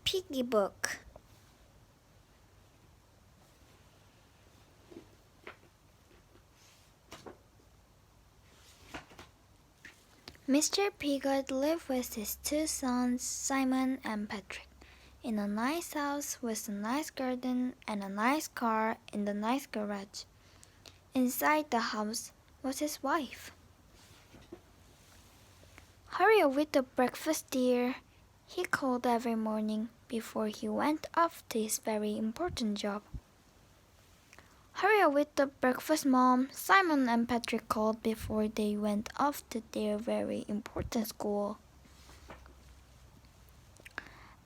Piggy book. Mr. Piggy lived with his two sons, Simon and Patrick, in a nice house with a nice garden and a nice car in the nice garage. Inside the house was his wife. "Hurry up with the breakfast, dear," he called every morning before he went off to his very important job. "Hurry up with the breakfast, Mom," Simon and Patrick called before they went off to their very important school.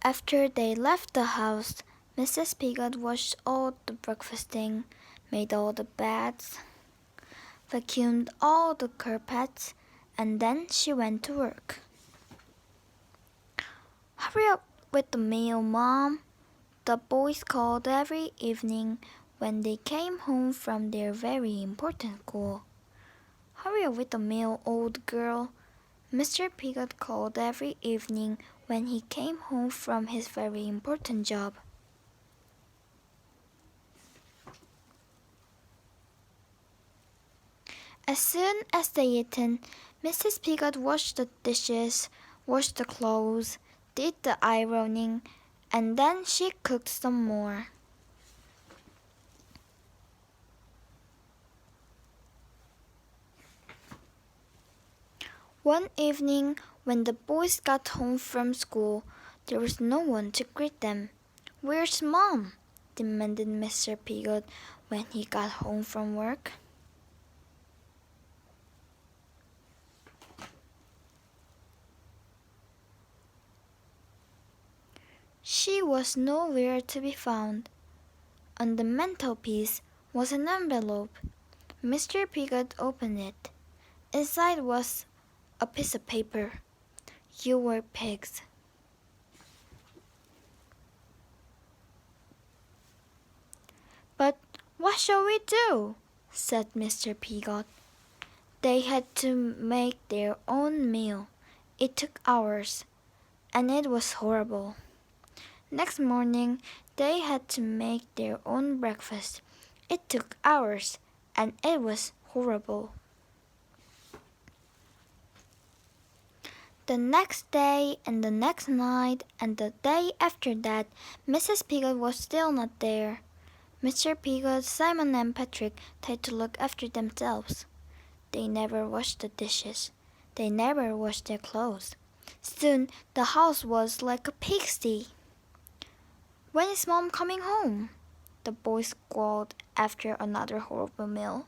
After they left the house, Mrs. Piggy washed all the breakfasting, made all the beds, vacuumed all the carpets, and then she went to work. "Hurry up with the meal, Mom," the boys called every evening when they came home from their very important school. "Hurry up with the meal, old girl," Mr. Piggy called every evening when he came home from his very important job. As soon as they eaten, Mrs. Piggy washed the dishes, washed the clothes, did the ironing, and then she cooked some more. One evening, when the boys got home from school, there was no one to greet them. "Where's Mom?" demanded Mr. Piggy when he got home from work. She was nowhere to be found. On the mantelpiece was an envelope. Mr. Piggy opened it. Inside was a piece of paper. "You were pigs." "But what shall we do?" said Mr. Piggy. They had to make their own meal. It took hours, and it was horrible. Next morning, they had to make their own breakfast. It took hours, and it was horrible. The next day, and the next night, and the day after that, Mrs. Piggy was still not there. Mr. Piggy, Simon, and Patrick tried to look after themselves. They never washed the dishes. They never washed their clothes. Soon the house was like a pigsty. "When is Mom coming home?" the boys squalled after another horrible meal.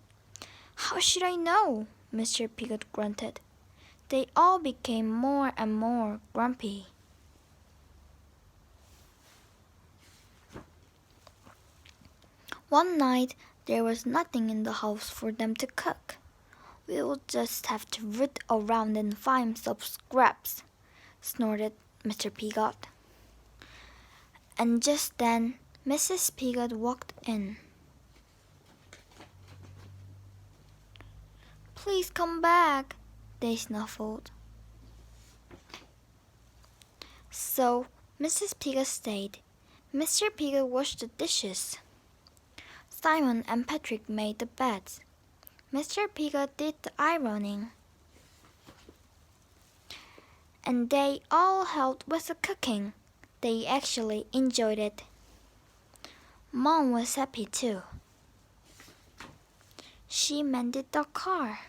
"How should I know?" Mr. Piggy grunted. They all became more and more grumpy. One night, there was nothing in the house for them to cook. "We'll just have to root around and find some scraps," snorted Mr. Piggy. And just then, Mrs. Piggy walked in. "Please come back," they snuffled. So Mrs. Piggy stayed. Mr. Piggy washed the dishes. Simon and Patrick made the beds. Mr. Piggy did the ironing. And they all helped with the cooking. They actually enjoyed it. Mom was happy too. She mended the car.